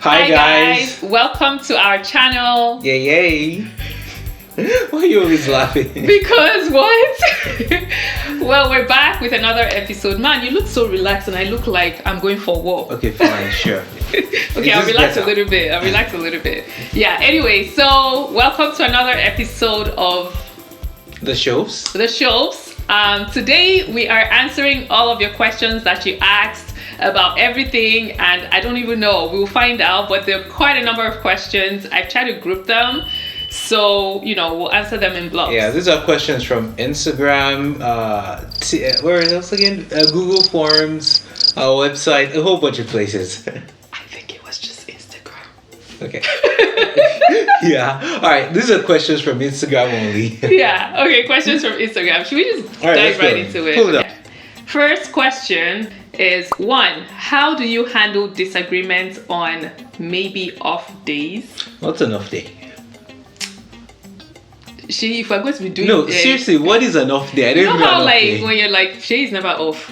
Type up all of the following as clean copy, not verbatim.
Hi guys. Welcome to our channel. Yay. Why are you always laughing? Because what? Well, we're back with another episode. Man, you look so relaxed and I look like I'm going for a walk. Okay, fine, sure. Okay, I'll relax a little bit. Yeah, anyway, so welcome to another episode of The Shows. Today we are answering all of your questions that you asked about everything, and I don't even know, we'll find out, but there are quite a number of questions. I've tried to group them, so we'll answer them in blocks. Yeah, these are questions from Instagram, where else again? Google Forms, our website, a whole bunch of places. I think it was just Instagram. Okay. Yeah. All right. These are questions from Instagram only. Yeah. Okay. Questions from Instagram. Should we just dive right into it? Pull it up. First question is 1. How do you handle disagreements on maybe off days? What's an off day? If we're going to be doing seriously, what is an off day? I don't you know even how know. When you're like, Seyi is never off.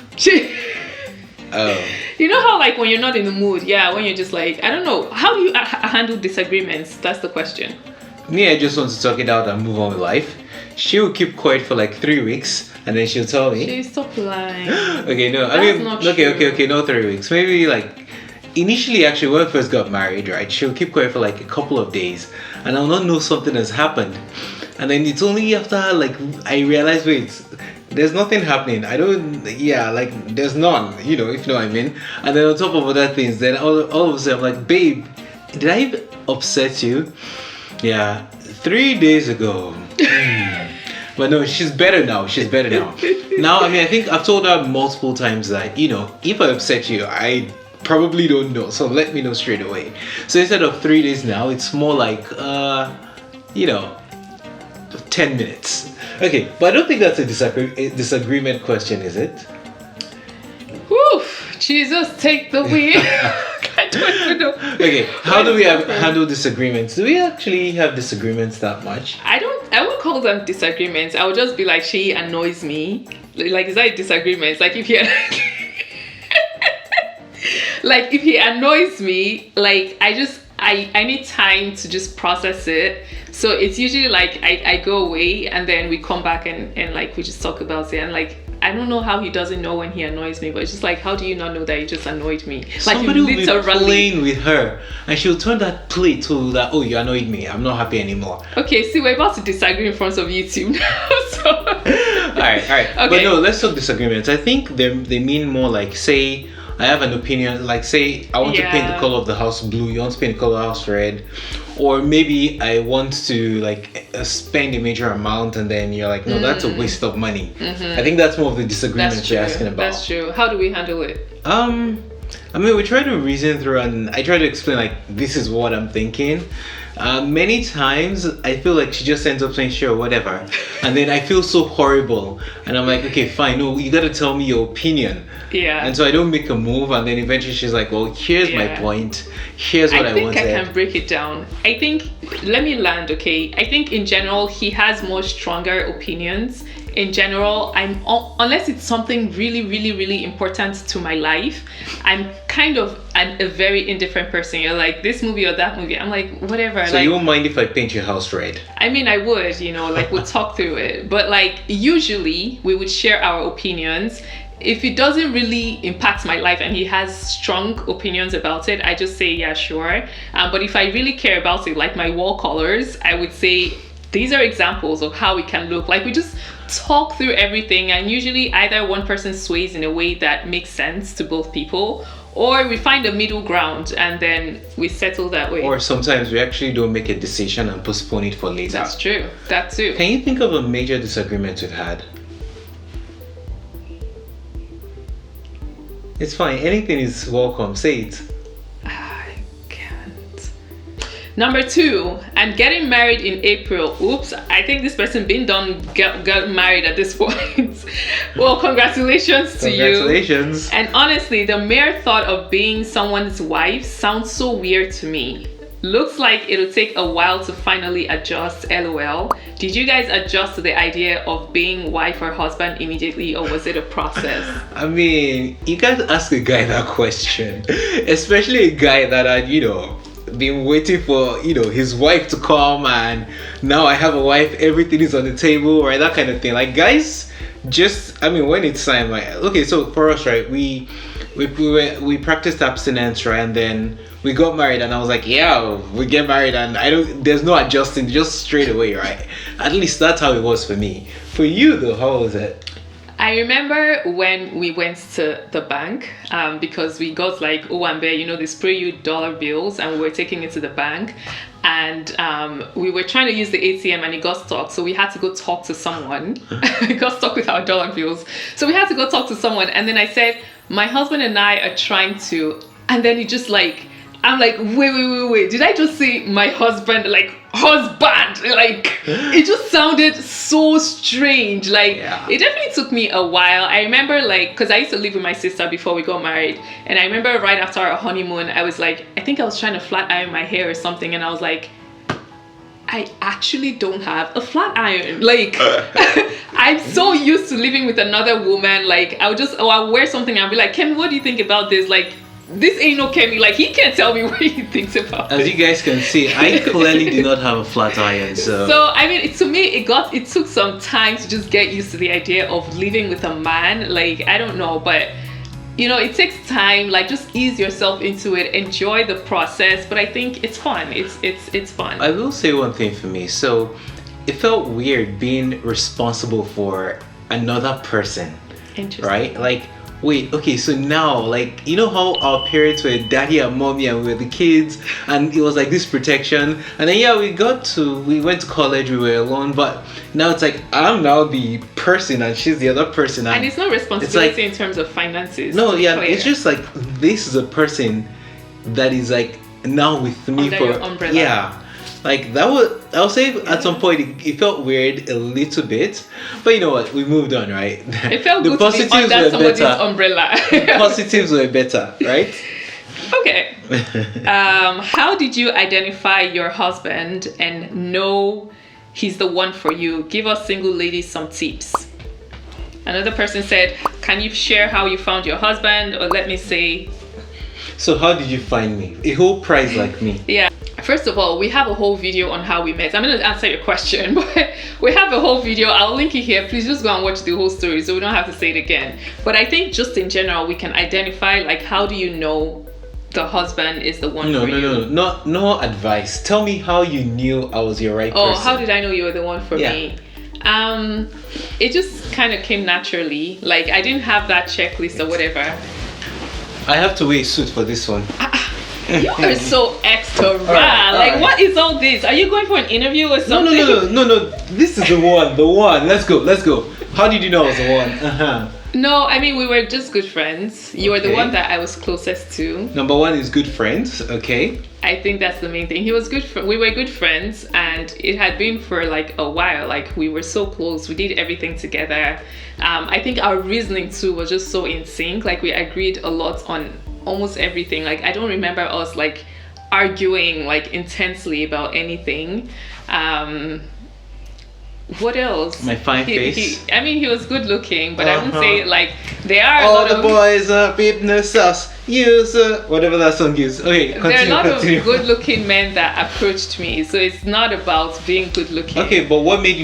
Oh. You know how when you're not in the mood, when you're just like, I don't know, how do you handle disagreements? That's the question. Me, I just want to talk it out and move on with life. She will keep quiet for like 3 weeks and then she'll tell me. Seyi, stop lying. Okay, no, okay, not 3 weeks. Maybe initially, actually, when I first got married, right, she'll keep quiet for a couple of days and I'll not know something has happened. And then it's only after I realize, wait, there's nothing happening. There's none, if you know what I mean. And then on top of other things, then all of a sudden I'm like, babe, did I upset you? Yeah, 3 days ago. But no, she's better now. Now, I think I've told her multiple times that, if I upset you, I probably don't know. So let me know straight away. So instead of 3 days now, it's more like, 10 minutes. Okay, but I don't think that's a disagreement question, is it? Whew, Jesus, take the wheel. I don't even know. Okay, how do we handle disagreements? Do we actually have disagreements that much? I won't call them disagreements. I would just be like, she annoys me. Is that a disagreement? If he if he annoys me, I need time to just process it. So it's usually I go away and then we come back and we just talk about it, and I don't know how he doesn't know when he annoys me, but it's just how do you not know that he just annoyed me? Somebody will be playing with her and she'll turn that plate to that, oh, you annoyed me, I'm not happy anymore. Okay, see, we're about to disagree in front of YouTube now. So Alright. Okay. But no, let's talk disagreements. I think they mean more say I have an opinion, say I want to paint the color of the house blue, you want to paint the color of the house red, or maybe I want to spend a major amount and then you're like, no, that's a waste of money. Mm-hmm. I think that's more of the disagreement you're asking about. That's true. How do we handle it? We try to reason through and I try to explain this is what I'm thinking. Many times I feel she just ends up saying sure, whatever, and then I feel so horrible and I'm like, okay, fine, no, you gotta tell me your opinion. Yeah. And so I don't make a move, and then eventually she's like, well, here's my point, here's what I wanted. I think I can break it down. I think, let me land, okay? I think in general he has more stronger opinions. In general, unless it's something really, really, really important to my life, I'm kind of a very indifferent person. You're like, this movie or that movie, I'm like, whatever. So you won't mind if I paint your house red? I mean, I would, we'll talk through it. But usually we would share our opinions. If it doesn't really impact my life and he has strong opinions about it, I just say, yeah, sure. But if I really care about it, like my wall colors, I would say, these are examples of how it can look. We just talk through everything, and usually either one person sways in a way that makes sense to both people, or we find a middle ground and then we settle that way. Or sometimes we actually don't make a decision and postpone it for later. That's true. That too. Can you think of a major disagreement we've had? It's fine. Anything is welcome. Say it. I can't. Number 2, I'm getting married in April. Oops, I think this person got married at this point. Well, congratulations to you. Congratulations. And honestly, the mere thought of being someone's wife sounds so weird to me. Looks like it'll take a while to finally adjust, lol. Did you guys adjust to the idea of being wife or husband immediately, or was it a process? I mean, you can't ask a guy that question, especially a guy that had, been waiting for, his wife to come, and now I have a wife, everything is on the table, right? That kind of thing. Like, guys, when it's time, like, okay, so for us, right, we practiced abstinence, right, and then we got married, and I was like, yeah, we get married, and there's no adjusting, just straight away, right? At least that's how it was for me. For you though, how was it? I remember when we went to the bank, because we got like Owambe, they spray you dollar bills, and we were taking it to the bank, and we were trying to use the ATM, and it got stuck, so we had to go talk to someone. It got stuck with our dollar bills, so we had to go talk to someone, and then I said, my husband and I are trying to, and then he just like, I'm like, wait, did I just say my husband? Like, husband? Like, it just sounded so strange. Like, It definitely took me a while. I remember, like, because I used to live with my sister before we got married. And I remember right after our honeymoon, I was like, I think I was trying to flat iron my hair or something. And I was like, I actually don't have a flat iron. Like, I'm so used to living with another woman. Like, I'll wear something and I'll be like, Kemi, what do you think about this? Like, this ain't no Kemi. Like, he can't tell me what he thinks about it. As you guys can see, I clearly do not have a flat iron. So I mean, to me, it took some time to just get used to the idea of living with a man. Like, I don't know, but it takes time. Like, just ease yourself into it, enjoy the process. But I think it's fun. It's fun. I will say one thing for me. So it felt weird being responsible for another person. Interesting. Right? Like, wait, okay, so now, like, how our parents were daddy and mommy and we were the kids, and it was like this protection, and then we went to college, we were alone, but now it's like I'm now the person and she's the other person, and it's not responsibility in terms of finances. No, it's just like this is a person that is like now with me under your umbrella. Yeah. Like, I'll say at some point it felt weird a little bit, but you know what, we moved on, right? It felt good to be under somebody's umbrella. The positives were better, right? Okay. How did you identify your husband and know he's the one for you? Give us single ladies some tips. Another person said, can you share how you found your husband? Or let me say... So how did you find me? A whole prize like me. Yeah. First of all, we have a whole video on how we met. I'm going to answer your question, but we have a whole video. I'll link it here. Please just go and watch the whole story so we don't have to say it again. But I think just in general, we can identify, like, how do you know the husband is the one for you? No advice. Tell me how you knew I was your right person. Oh, how did I know you were the one for me? It just kind of came naturally. Like, I didn't have that checklist or whatever. I have to wear a suit for this one. You are so extra. Like, what is all this? Are you going for an interview or something? No. This is the one. Let's go. How did you know I was the one? No, I mean, we were just good friends. You were the one that I was closest to. Number one is good friends. Okay. I think that's the main thing. He was good. We were good friends, and it had been for like a while. Like, we were so close. We did everything together. I think our reasoning too was just so in sync. Like, we agreed a lot on almost everything. Like, I don't remember us like arguing like intensely about anything. What else? My fine face. He was good looking, but I wouldn't say like there are all the boys are fitness us. Whatever that song is. Okay, continue. There are a lot of good looking men that approached me, so it's not about being good looking. Okay, but what made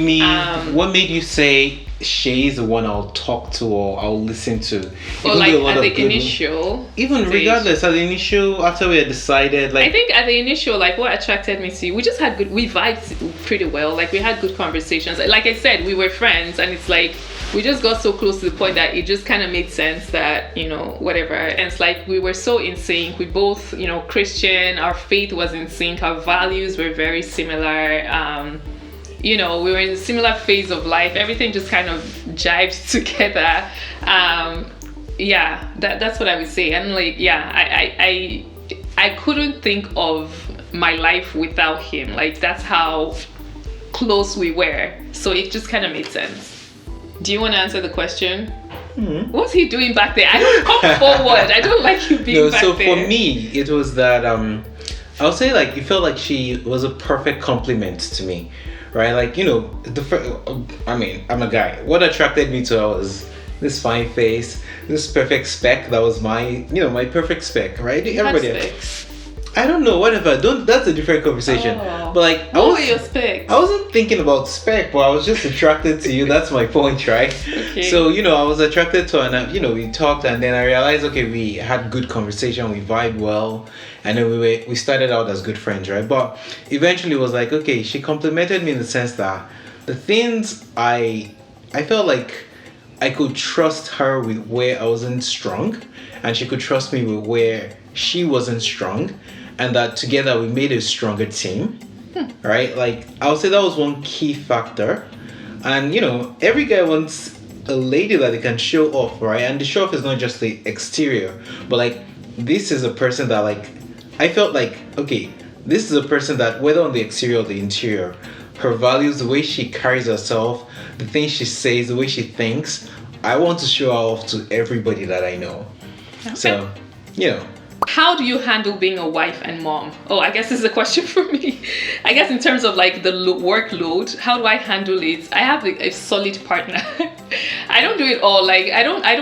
you say Shei's the one I'll talk to or I'll listen to? Or like at the initial even stage. Regardless at the initial, after we had decided, like, I think at the initial, like, what attracted me to you, we just had we vibed pretty well. Like, we had good conversations. Like I said, we were friends, and it's like we just got so close to the point that it just kind of made sense that, whatever. And it's like we were so in sync. We both, Christian, our faith was in sync, our values were very similar. We were in a similar phase of life. Everything just kind of jived together. That's what I would say. And like, I couldn't think of my life without him. Like, that's how close we were. So it just kind of made sense. Do you want to answer the question? What's he doing back there? I don't come forward. I don't like you being back there. So for me, it was that I'll say like it felt like she was a perfect compliment to me, right? Like I mean, I'm a guy. What attracted me to her was this fine face, this perfect spec. That was my perfect spec, right? You Everybody. had specs. I don't know, whatever. Don't. That's a different conversation. Oh. But like, What were your specs? I wasn't thinking about spec, but I was just attracted to you. That's my point, right? Okay. So I was attracted to her, and we talked, and then I realized, okay, we had good conversation, we vibed well, and then we started out as good friends, right? But eventually, it was like, okay, she complimented me in the sense that the things I felt like I could trust her with where I wasn't strong, and she could trust me with where she wasn't strong, and that together we made a stronger team, right? Like, I would say that was one key factor. And every guy wants a lady that they can show off, right? And the show off is not just the exterior, but like, this is a person that, like, I felt like, okay, this is a person that, whether on the exterior or the interior, her values, the way she carries herself, the things she says, the way she thinks, I want to show her off to everybody that I know. Okay. So, How do you handle being a wife and mom? Oh, I guess this is a question for me. I guess in terms of like the workload, how do I handle it? I have a solid partner. I don't do it all. Like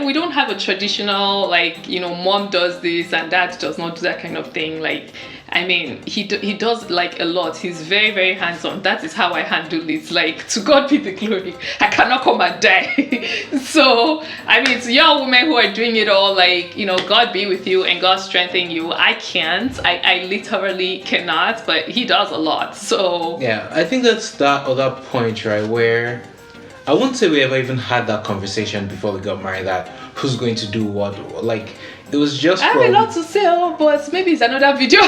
we don't have a traditional like, mom does this and dad does not do that kind of thing. Like, I mean, he does like a lot. He's very, very hands-on. That is how I handle it. Like, to God be the glory. I cannot come and die. So, I mean, to young women who are doing it all, like, God be with you and God strengthen you. I can't. I literally cannot, but he does a lot. So yeah, I think that's that other point, right, where I wouldn't say we ever even had that conversation before we got married, that who's going to do what. Like, it was just I have a lot to say, but maybe it's another video.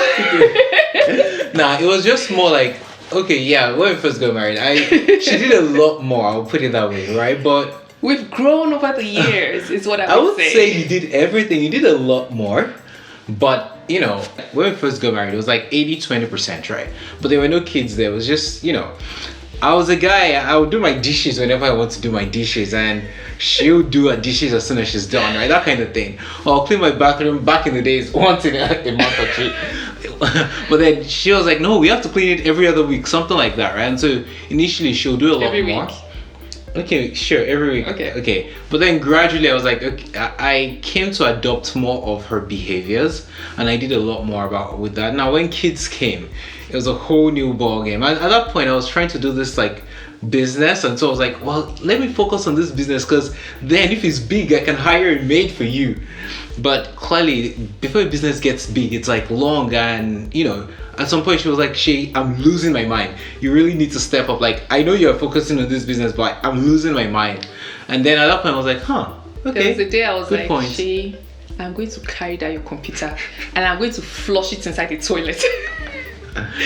Nah, it was just more like, okay, yeah, when we first got married, she did a lot more, I'll put it that way, right? But we've grown over the years, is what I would say you did everything. You did a lot more. But, when we first got married, it was like 80-20%, right? But there were no kids there. It was just, I was a guy, I would do my dishes whenever I want to do my dishes, and she'll do her dishes as soon as she's done, right? That kind of thing. Or I'll clean my bathroom back in the days, once in a month or two. But then she was like, no, we have to clean it every other week, something like that, right? And so initially she'll do a lot more. Okay, sure, every week. Okay. But then gradually I was like, okay, I came to adopt more of her behaviors, and I did a lot more with that. Now, when kids came, it was a whole new ball game. At that point, I was trying to do this like business, and so I was like, well, let me focus on this business, because then if it's big, I can hire a maid for you. But clearly, before a business gets big, it's like long, and at some point she was like, I'm losing my mind. You really need to step up. Like, I know you're focusing on this business, but I'm losing my mind. And then at that point I was like, okay. There was a day I was good like, point. I'm going to carry down your computer and I'm going to flush it inside the toilet.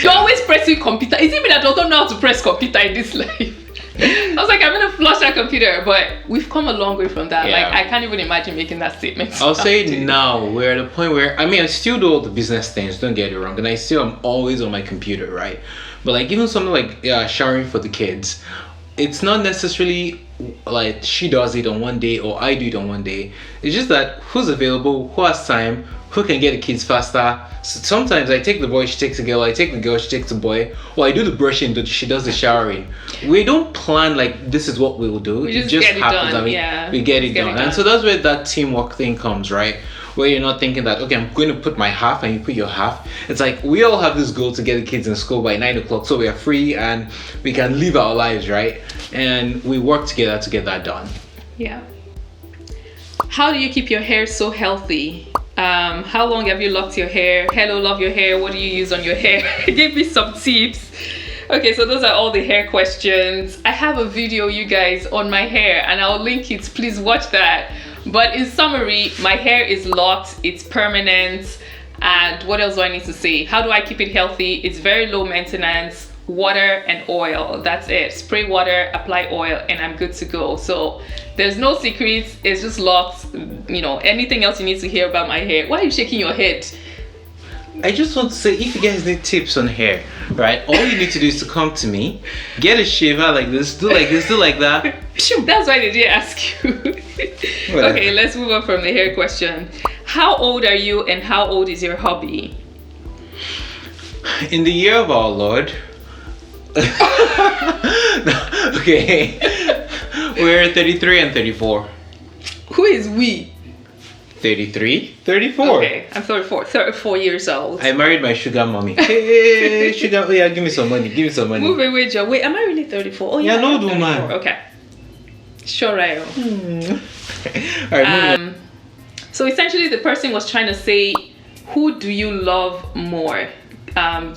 You're always pressing computer. Is it me that doesn't know how to press computer in this life? I was like, I'm gonna flush that computer, but we've come a long way from that. Yeah. Like, I can't even imagine making that statement. I'll say now we're at a point where, I mean, I still do all the business things, don't get it wrong, and I still am always on my computer, right? But like, even something like showering for the kids, it's not necessarily like she does it on one day or I do it on one day. It's just that who's available, who has time, who can get the kids faster. So sometimes I take the boy, she takes the girl, I take the girl, she takes the boy, or I do the brushing, she does the showering. We don't plan like this is what we will do. It just happens that we get it done. And so that's where that teamwork thing comes, right? Where you're not thinking that, okay, I'm going to put my half and you put your half. It's like, we all have this goal to get the kids in school by 9 o'clock, so we are free and we can live our lives, right? And we work together to get that done. Yeah. How do you keep your hair so healthy? How long have you locked your hair? Hello, love your hair. What do you use on your hair? Give me some tips. Okay, so those are all the hair questions. I have a video, you guys, on my hair, and I'll link it. Please watch that. But in summary, my hair is locked, it's permanent. And what else do I need to say? How do I keep it healthy? It's very low maintenance. Water and oil, that's it. Spray water, apply oil, and I'm good to go. So there's no secrets, it's just locked. Anything else you need to hear about my hair? Why are you shaking your head? I just want to say, if you guys need tips on hair, right, all you need to do is to come to me, get a shaver like this, do like this, do like that. That's why they didn't ask you. Okay, let's move on from the hair question. How old are you and how old is your hubby? In the year of our Lord. Okay. We're 33 and 34. Who is we? 33? 34. Okay, I'm 34 years old. I married my sugar mommy. Hey, sugar, oh yeah, give me some money. Give me some money. Move away, Joe. Wait, am I really 34? Oh Yeah, yeah, no, I'm 34. woman. Okay. Sure, right. All right, moving on. So essentially, the person was trying to say, who do you love more,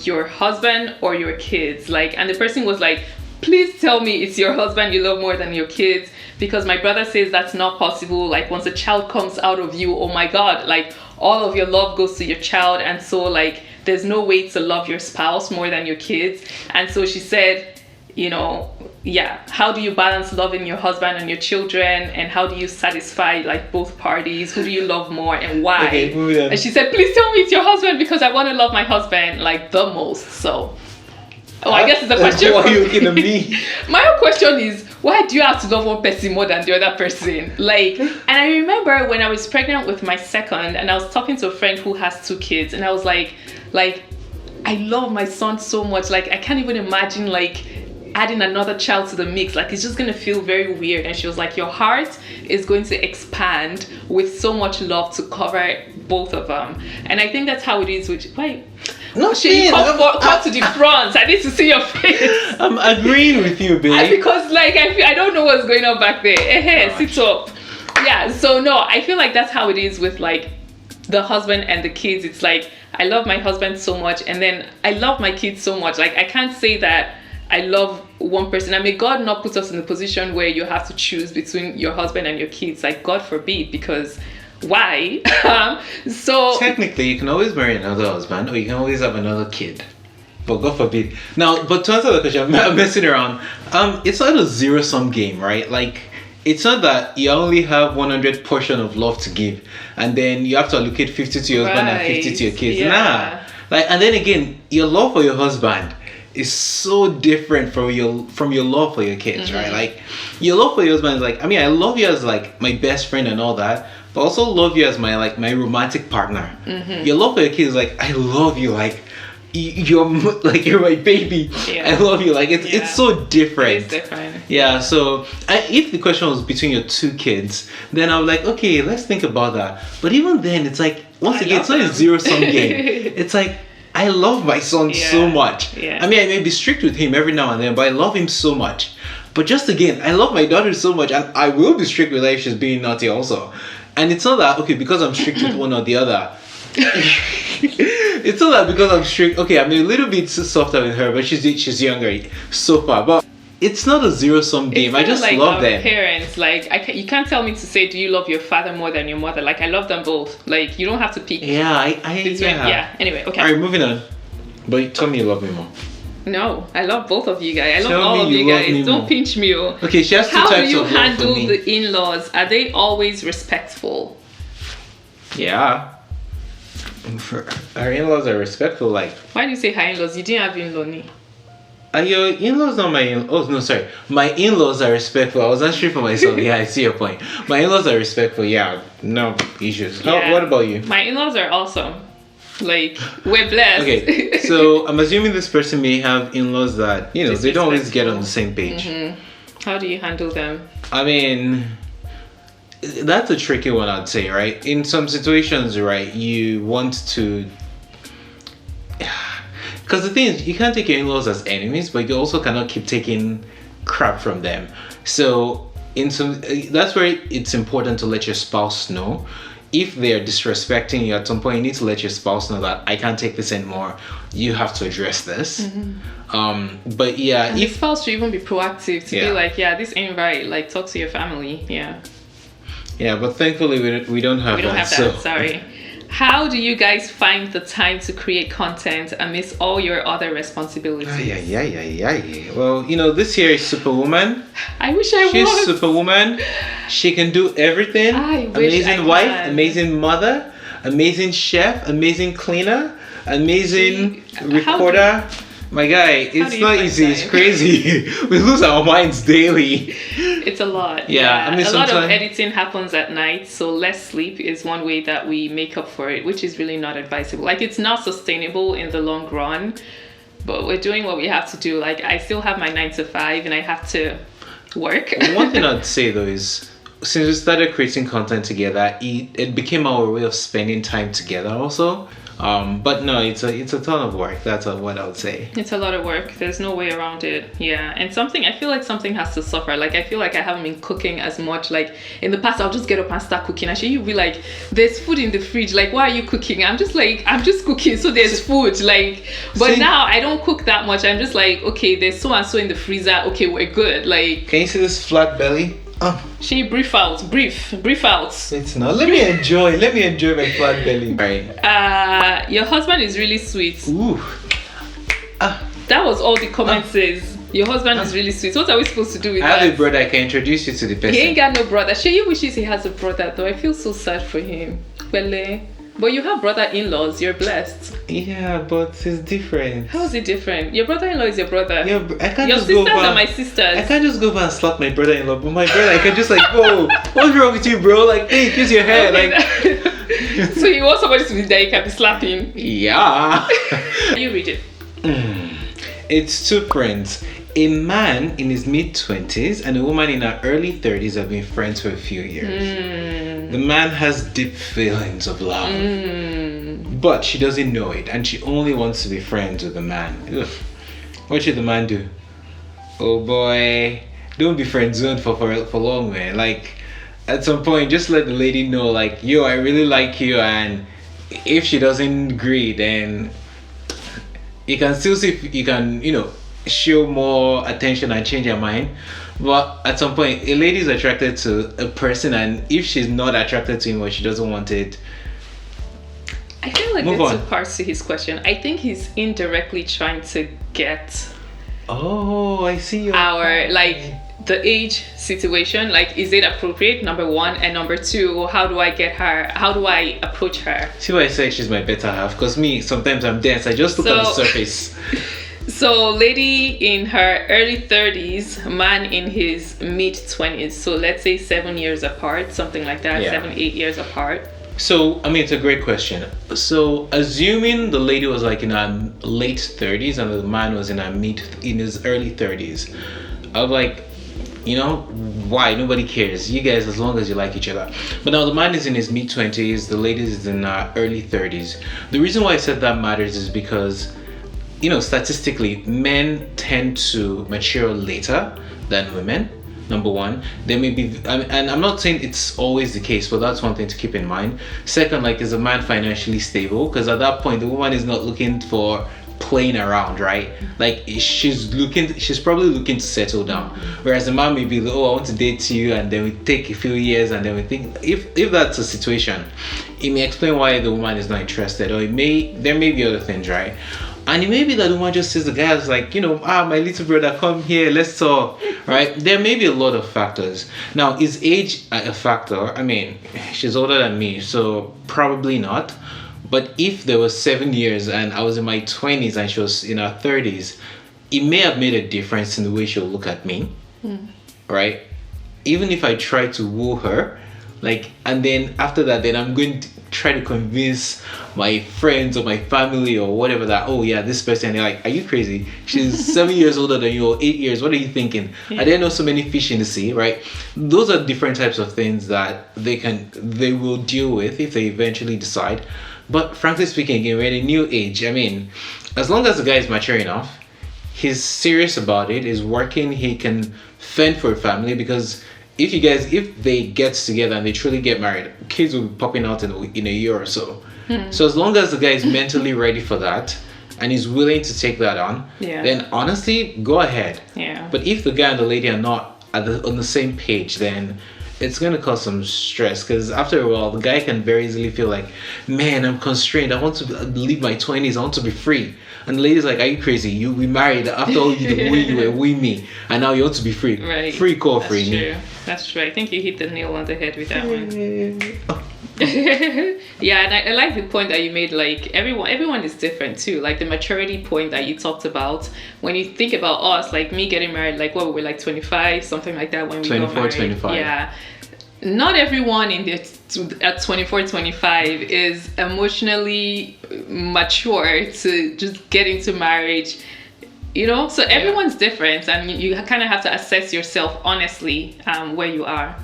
your husband or your kids? Like, and the person was like, please tell me it's your husband you love more than your kids, because my brother says that's not possible. Like, once a child comes out of you, oh my God, like all of your love goes to your child, and so like there's no way to love your spouse more than your kids. And so she said, you know, yeah, how do you balance loving your husband and your children, and how do you satisfy like both parties? Who do you love more and why? Okay, moving on. And she said, please tell me it's your husband, because I want to love my husband like the most. So I guess it's a question. Why are for you looking at me? My own question is, why do you have to love one person more than the other person? Like, and I remember when I was pregnant with my second, and I was talking to a friend who has 2 kids, and I was like, I love my son so much. Like, I can't even imagine like adding another child to the mix. Like, it's just gonna feel very weird. And she was like, your heart is going to expand with so much love to cover both of them. And I think that's how it is with, wait, No, she come to the front. I need to see your face. I'm agreeing with you, babe. Because like I don't know what's going on back there. Sit up. Yeah, so no, I feel like that's how it is with like the husband and the kids. It's like, I love my husband so much, and then I love my kids so much. Like, I can't say that I love one person. I mean, God not put us in a position where you have to choose between your husband and your kids. Like, God forbid, because why? So technically, you can always marry another husband, or you can always have another kid. But God forbid. Now, but to answer the question, I'm messing around. It's not a zero-sum game, right? Like, it's not that you only have 100 portion of love to give, and then you have to allocate 50 to your husband and 50 to your kids. Yeah. Nah. Like, and then again, your love for your husband is so different from your love for your kids, right? Like, your love for your husband is like, I mean, I love you as like my best friend and all that, but also love you as my romantic partner. Your love for your kids is like, I love you, like you're my baby. Yeah. I love you. Like, it's so different. It's different. Yeah. So if the question was between your 2 kids, then I was like, okay, let's think about that. But even then, it's like, once again, it's not a zero-sum game. It's like, I love my son so much. Yeah. I mean, I may be strict with him every now and then, but I love him so much. But just again, I love my daughter so much, and I will be strict with her if she's being naughty also. And it's not that, okay, because I'm strict with one or the other. It's not that because I'm strict, okay, I'm a little bit softer with her, but she's younger so far. But it's not a zero-sum game. I just like love them. Parents, like you can't tell me to say, do you love your father more than your mother? Like, I love them both. Like, you don't have to pick. Yeah, yeah. Anyway, okay. All right, moving on. But tell me you love me more. No, I love both of you guys. I love Tell all me of you you love guys. me Don't more. pinch me. Oh. Okay, she has 2 How types do you of love for handle me. the in-laws? Are they always respectful? Yeah. Our in-laws are respectful. Like, Why do you say hi in-laws? You didn't have in-law ni. are your in-laws not my oh no, sorry, my in-laws are respectful. I was answering for myself. Yeah, I see your point. My in-laws are respectful. Yeah, no issues. Yeah. What about you? My in-laws are awesome. Like, we're blessed. Okay, so I'm assuming this person may have in-laws that, you know, they don't always get on the same page. How do you handle them? I mean, that's a tricky one, I'd say, right? In some situations, right, you want to, because the thing is, you can't take your in-laws as enemies, but you also cannot keep taking crap from them. So that's where it's important to let your spouse know. If they are disrespecting you at some point, you need to let your spouse know that I can't take this anymore. You have to address this. But yeah, and the spouse should even be proactive to be Yeah. like, yeah, this ain't right. Like, talk to your family. Yeah. Yeah, but thankfully we don't have that. We don't have that. So. Sorry. How do you guys find the time to create content amidst all your other responsibilities? Yeah. Well, you know, this here is Superwoman. I wish I She's was. Superwoman. She can do everything. I wish Amazing I wife, can. amazing mother, amazing chef, amazing cleaner, amazing How recorder, My guy, do it's you not find easy. It's time? crazy. We lose our minds daily. It's a lot. Yeah, I mean, a lot of sometimes- editing happens at night, so less sleep is one way that we make up for it, which is really not advisable. Like, it's not sustainable in the long run, but we're doing what we have to do. Like, I still have my 9 to 5, and I have to work. One thing I'd say though is, since we started creating content together, it became our way of spending time together also. But no, it's a ton of work. That's what I would say. It's a lot of work. There's no way around it. Yeah. And I feel like something has to suffer. Like, I feel like I haven't been cooking as much. Like, in the past, I'll just get up and start cooking. Actually, you'll be like, there's food in the fridge. Like, why are you cooking? I'm just cooking. So there's food. Like, but now I don't cook that much. I'm just like, okay, there's so and so in the freezer. Okay, we're good. Like, Can you see this flat belly? she brief out. It's not. Let me enjoy my flat belly. Right. Your husband is really sweet. Ooh. That was all the comment says. Your husband is really sweet. What are we supposed to do with I that? have a brother. I can introduce you to the person. He ain't got no brother. Shay wishes he has a brother though. I feel so sad for him. Well, but you have brother-in-laws. You're blessed. Yeah, but it's different. How is it different? Your brother-in-law is your brother. Yeah, I can't Your just go sisters over. are my sisters. I can't just go over and slap my brother-in-law, but my brother, I can just like, whoa, what's wrong with you, bro? Like, hey, kiss your hair, like. So you want somebody to be there you can be slapping. Yeah. You read it. It's two friends. A man in his mid-20s and a woman in her early 30s have been friends for a few years. The man has deep feelings of love, but she doesn't know it, and she only wants to be friends with the man. Ugh. What should the man do? Oh boy, don't be friend zoned for long, man. Like, at some point, just let the lady know, like, yo, I really like you, and if she doesn't agree, then you can still see if you can, show more attention and change her mind. But at some point, a lady is attracted to a person, and if she's not attracted to him or she doesn't want it, I feel like Move there's on. two parts to his question. I think he's indirectly trying to get oh, I see your our the age situation. Like, is it appropriate? Number one, and number two, how do I get her? How do I approach her? See why I say she's my better half? Because me, sometimes I'm dense. I just look at the surface. So, lady in her early 30s, man in his mid 20s. So let's say 7 years apart, something like that. Yeah. 7-8 years apart. So, I mean, it's a great question. So, assuming the lady was like in her late 30s and the man was in his early 30s, I was like, why? Nobody cares. You guys, as long as you like each other. But now the man is in his mid 20s, the lady is in her early 30s. The reason why I said that matters is because, statistically, men tend to mature later than women. Number one, there may be, and I'm not saying it's always the case, but that's one thing to keep in mind. Second, like, is a man financially stable? Because at that point, the woman is not looking for playing around, right? Like, she's probably looking to settle down. Whereas the man may be, I want to date you, and then we take a few years, and then we think, if that's a situation, it may explain why the woman is not interested, or there may be other things, right? And it may be that the woman just says the guy is like, my little brother, come here, let's talk, right? There may be a lot of factors. Now, is age a factor? I mean, she's older than me, so probably not. But if there was 7 years and I was in my 20s and she was in her 30s, it may have made a difference in the way she'll look at me, right? Even if I try to woo her, and then after that, then I'm going to try to convince my friends or my family or whatever that, oh yeah, this person, and they're like, are you crazy? She's 7 years older than you, or 8 years. What are you thinking? Yeah. I didn't know so many fish in the sea, right? Those are different types of things that they will deal with if they eventually decide. But frankly speaking, again, we're in a new age. I mean, as long as the guy is mature enough, he's serious about it, is working, he can fend for a family, because if they get together and they truly get married, kids will be popping out in a year or so. So as long as the guy is mentally ready for that and is willing to take that on, then honestly, go ahead. Yeah. But if the guy and the lady are not on the same page, then it's going to cause some stress, because after a while, the guy can very easily feel like, man, I'm constrained. I want to leave my 20s. I want to be free. And the lady's like, are you crazy? We married. After all you were with me, and now you want to be free. Right. Free call, That's free true. me. That's true. I think you hit the nail on the head with that one. Yeah, and I like the point that you made. Like everyone is different too. Like the maturity point that you talked about. When you think about us, like me getting married, like what we were like 25, something like that when we 24, got married. 25. Yeah. Not everyone at 24, 25 is emotionally mature to just get into marriage. You know, so everyone's different, and you kind of have to assess yourself honestly where you are.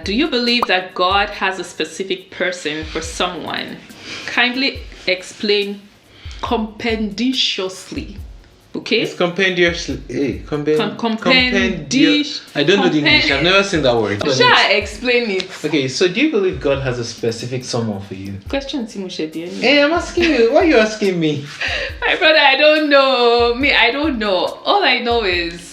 Do you believe that God has a specific person for someone? Kindly explain compendiously. Okay? It's compendiously. Hey, I I don't know the English. I've never seen that word. Shall I explain it? Okay, so do you believe God has a specific someone for you? Question, Timushe. Hey, I'm asking you. Why are you asking me? My brother, I don't know. I don't know. All I know is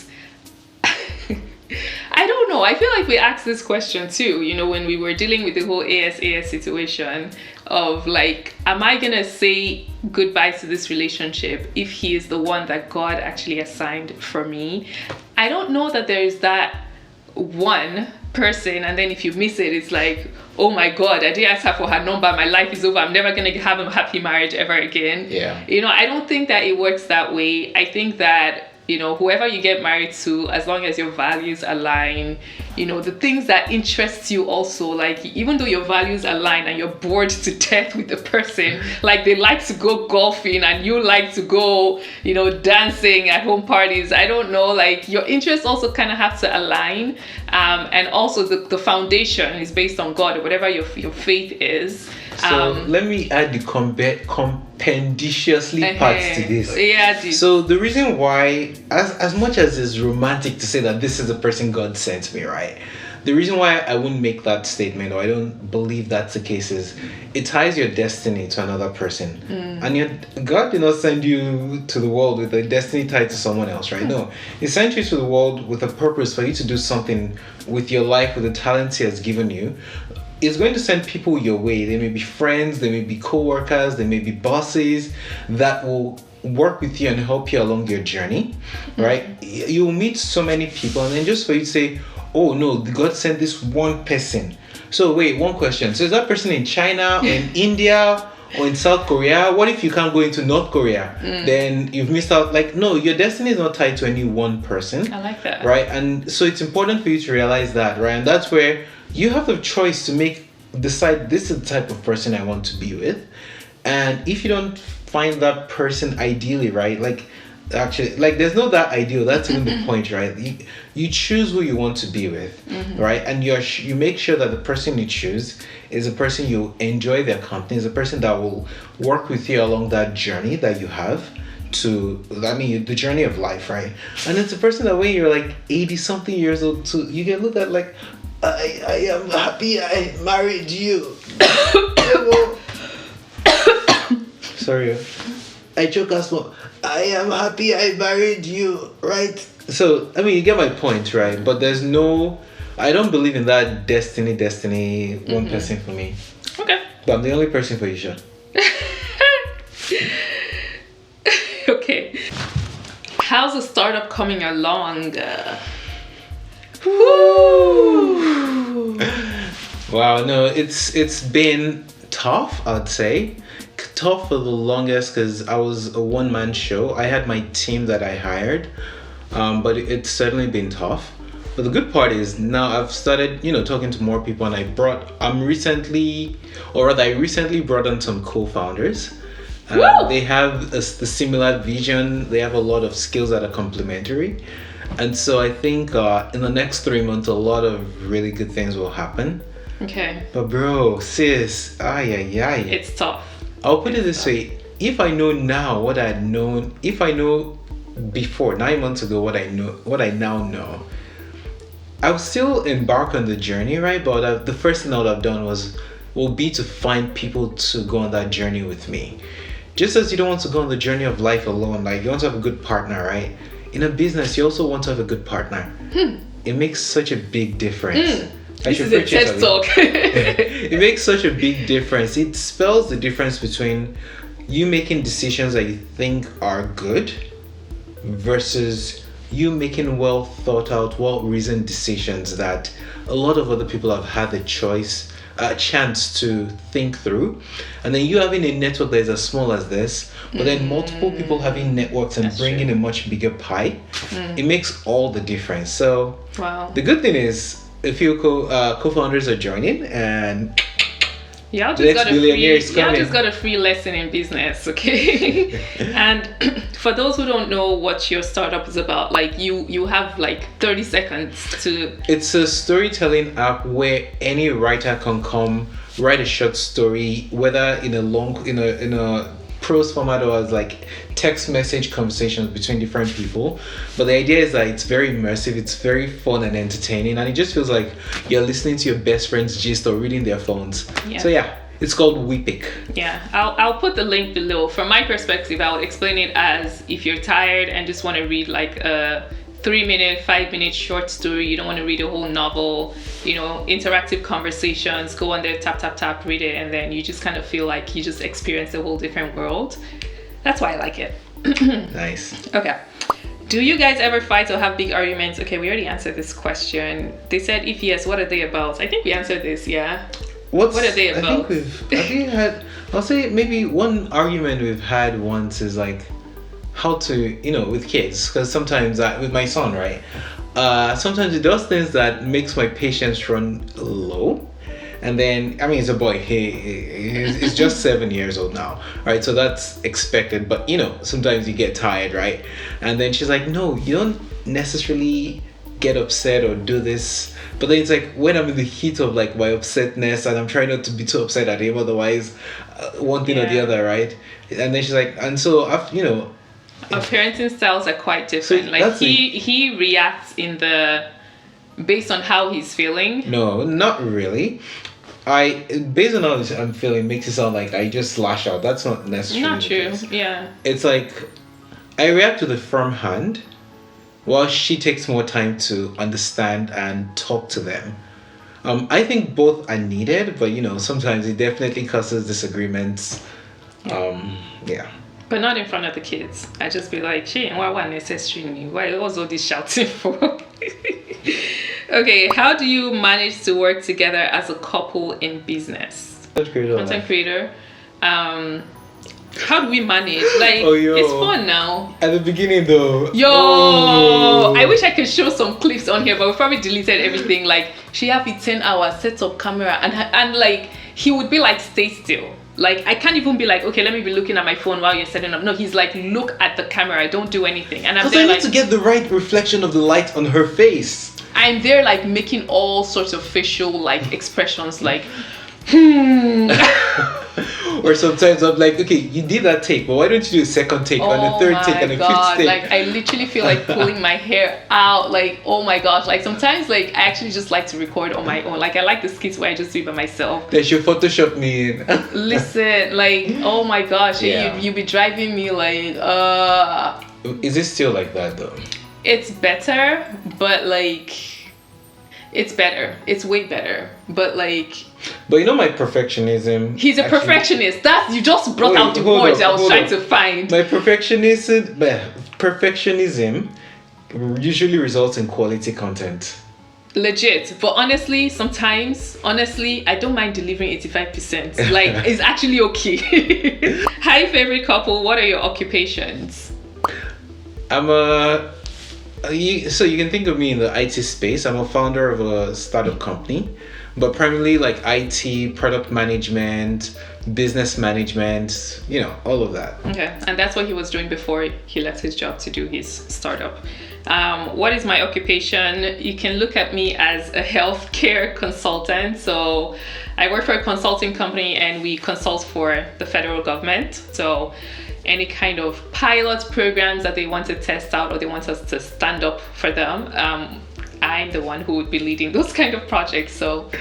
I don't know. I feel like we asked this question too, you know, when we were dealing with the whole AS situation of like, am I gonna say goodbye to this relationship if he is the one that God actually assigned for me? I don't know that there is that one person, and then if you miss it, it's like, oh my God, I didn't ask her for her number, my life is over, I'm never gonna have a happy marriage ever again. Yeah. You know, I don't think that it works that way. I think that, you know, whoever you get married to, as long as your values align, you know, the things that interest you also, like even though your values align and you're bored to death with the person, like they like to go golfing and you like to go, you know, dancing at home parties, I don't know, like your interests also kind of have to align. And also the foundation is based on God or whatever your faith is. So let me add the compendiously parts to this. Yeah, dude. So the reason why, as much as it's romantic to say that this is the person God sent me, right? The reason why I wouldn't make that statement, or I don't believe that's the case, is it ties your destiny to another person. And God did not send you to the world with a destiny tied to someone else, right? No. He sent you to the world with a purpose for you to do something with your life, with the talents He has given you. Is going to send people your way. They may be friends, they may be co-workers, they may be bosses that will work with you and help you along your journey, right? You'll meet so many people, and then just for you to say, oh no, God sent this one person. So wait, one question. So is that person in China or in India or in South Korea? What if you can't go into North Korea? Then you've missed out. Like, no, your destiny is not tied to any one person. I like that. Right? And so it's important for you to realize that, right? And that's where you have the choice to decide this is the type of person I want to be with. And if you don't find that person ideally, right? Like, actually, like there's no that ideal. That's even the point, right? You choose who you want to be with, right? And you make sure that the person you choose is a person you enjoy their company, is a person that will work with you along that journey that you have the journey of life, right? And it's a person that when you're like 80 something years old, you get looked at like, I am happy I married you. Sorry, I choke as well. I am happy I married you, right? So, I mean, you get my point, right? But I don't believe in that destiny, one person for me. Okay. But I'm the only person for you, sure. Okay. How's the startup coming along? Woo! Wow, no, it's been tough, I'd say. Tough for the longest because I was a one-man show. I had my team that I hired, but it's certainly been tough. But the good part is now I've started, talking to more people, and I recently brought on some co-founders. They have a similar vision. They have a lot of skills that are complementary. And so I think in the next 3 months, a lot of really good things will happen. Okay. But bro, sis, it's tough. I'll put it this way. If I know now what I had known, if I know before 9 months ago what I now know, I would still embark on the journey, right? But the first thing I would have done will be to find people to go on that journey with me. Just as you don't want to go on the journey of life alone, like you want to have a good partner, right? In a business, you also want to have a good partner. It makes such a big difference. This is a TED Talk. It makes such a big difference. It spells the difference between you making decisions that you think are good versus you making well thought out, well reasoned decisions that a lot of other people have had the choice a chance to think through. And then you having a network that is as small as this, but then multiple people having networks and bringing a much bigger pie, it makes all the difference. So the good thing is a few co-founders are joining, and y'all just got a free lesson in business, okay? And for those who don't know what your startup is about, like you have like 30 seconds to. It's a storytelling app where any writer can come write a short story, whether in a prose format or as like text message conversations between different people. But the idea is that it's very immersive, it's very fun and entertaining, and it just feels like you're listening to your best friend's gist or reading their phones. So it's called WePick. I'll put the link below. From my perspective, I would explain it as if you're tired and just want to read like a 3-minute, 5-minute short story, you don't want to read a whole novel, interactive conversations, go on there, tap, read it, and then you just kind of feel like you just experience a whole different world. That's why I like it. Nice. Okay. Do you guys ever fight or have big arguments? Okay, we already answered this question. They said, if yes, what are they about? I think we answered this, yeah. What are they about? I'll say maybe one argument we've had once is like how to, with kids, because sometimes with my son, right? Sometimes he does things that makes my patience run low. And then, he's a boy. He's just 7 years old now, right? So that's expected. But, sometimes you get tired, right? And then she's like, no, you don't necessarily get upset or do this. But then it's like when I'm in the heat of like my upsetness and I'm trying not to be too upset at him, otherwise one thing or the other, right? And then she's like, and so after, our parenting styles are quite different. So like he reacts based on how he's feeling. No, not really. Based on how I'm feeling makes it sound like I just lash out. That's not necessarily not true. Yeah. It's like I react with a firm hand, while she takes more time to understand and talk to them. I think both are needed, but sometimes it definitely causes disagreements. But not in front of the kids. I just be like, why necessary? Why was all this shouting for? Okay, how do you manage to work together as a couple in business? Content creator. How do we manage? Like, it's fun now. At the beginning though. I wish I could show some clips on here, but we probably deleted everything. Like, she have a 10-hour set-up camera and like, he would be like, stay still. Like, I can't even be like, okay, let me be looking at my phone while you're setting up. No, he's like, look at the camera, don't do anything. And I'm there I need to get the right reflection of the light on her face. I'm there like making all sorts of facial like expressions like, Or sometimes I'm like, okay, you did that take, but why don't you do a second take and a third take and a fifth take? Like, I literally feel like pulling my hair out. Like, oh my gosh. Like, sometimes, like, I actually just like to record on my own. Like, I like the skits where I just do it by myself. They should Photoshop me in. Listen, like, oh my gosh. You be driving me like, Is it still like that, though? It's better, but, like, it's better. It's way better. But, like... But my perfectionism... He's a perfectionist. You just brought out the words I was trying to find. My perfectionism usually results in quality content. Legit. But honestly, I don't mind delivering 85%. Like, it's actually okay. Hi, favorite couple. What are your occupations? So you can think of me in the IT space. I'm a founder of a startup company, but primarily like IT, product management, business management, all of that. Okay, and that's what he was doing before he left his job to do his startup. What is my occupation? You can look at me as a healthcare consultant. So I work for a consulting company and we consult for the federal government. So any kind of pilot programs that they want to test out or they want us to stand up for them, I'm the one who would be leading those kind of projects. So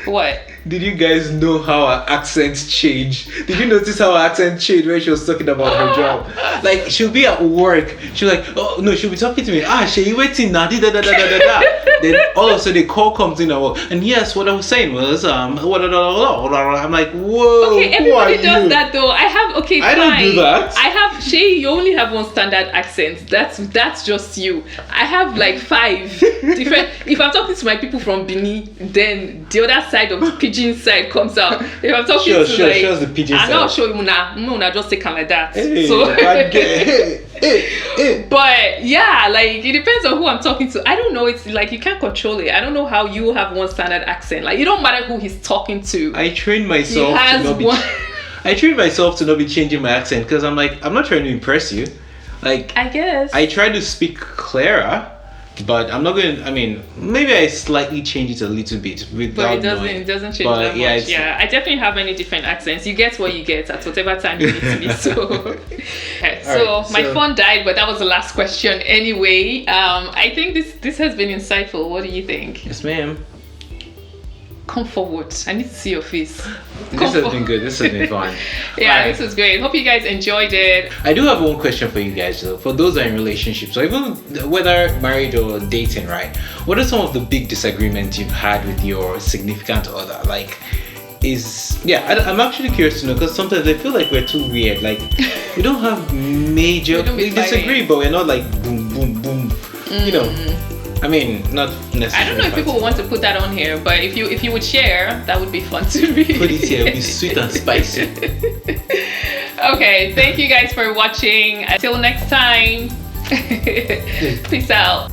what? Did you guys know how her accents changed? Did you notice how her accent changed when she was talking about her job? Like, she'll be at work, she'll like, oh no, she'll be talking to me, Seyi waiting now, Then all of a sudden the call comes in at work, and yes, what I was saying was, I'm like, whoa. Okay, everybody does that though. I don't do that. I have Shay, you only have one standard accent. That's just you. I have like 5 different. If I'm talking to my people from Benin, then the other side of the pidgin side comes out. If I'm talking to like, shows the pidgin I'm side. not sure Muna just take it like that. Hey, So, hey. but yeah, like it depends on who I'm talking to. I don't know. It's like you can't control it. I don't know how you have one standard accent. Like it don't matter who he's talking to. I trained myself to not be. I trained myself to not be changing my accent because I'm like, I'm not trying to impress you. Like, I guess I try to speak clearer, but I'm not going to, I mean, maybe I slightly change it a little bit without but knowing. it doesn't change But that yeah, much. Yeah, I definitely have many different accents. You get what you get at whatever time you need to be. So, okay, so my phone died, but that was the last question anyway. I think this has been insightful. What do you think? Yes, ma'am. Come forward. I need to see your face. This has been good. This has been fun. Yeah, this was great. Hope you guys enjoyed it. I do have one question for you guys though. For those that are in relationships, or even whether married or dating, right? What are some of the big disagreements you've had with your significant other? Like, I'm actually curious to know because sometimes I feel like we're too weird. Like, we don't have major. We disagree, but we're not like boom, boom, boom. You know. I mean, not necessarily. I don't know if people want to put that on here, but if you would share, that would be fun to read. Put it here, it'll be sweet and spicy. Okay, thank you guys for watching. Until next time, peace out.